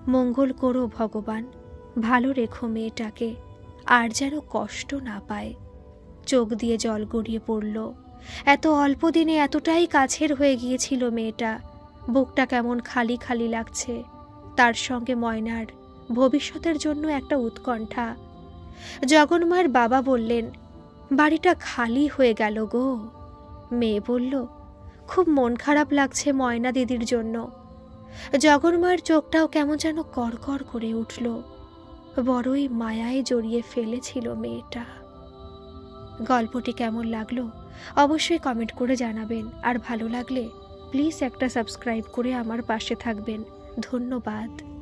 মঙ্গল করো ভগবান, ভালো রেখো মেয়েটাকে, আর যেন কষ্ট না পায়। চোখ দিয়ে জল গড়িয়ে পড়ল। এত অল্প দিনে এতটাই কাছের হয়ে গিয়েছিল মেয়েটা। বুকটা কেমন খালি খালি লাগছে। তার সঙ্গে ময়নার ভবিষ্যতের জন্য একটা উৎকণ্ঠা। জগন্মায়ের বাবা বললেন, বাড়িটা খালি হয়ে গেল গো। মেয়ে বলল, খুব মন খারাপ লাগছে ময়না দিদির জন্য। জগন্মায়ের চোখটাও কেমন যেন কড়কড় করে উঠল। বড়ই মায়ায় জড়িয়ে ফেলেছিল মেয়েটা। গল্পটি কেমন লাগলো অবশ্যই কমেন্ট করে জানাবেন। আর ভালো লাগলে প্লিজ একটা সাবস্ক্রাইব করে আমার পাশে থাকবেন। ধন্যবাদ।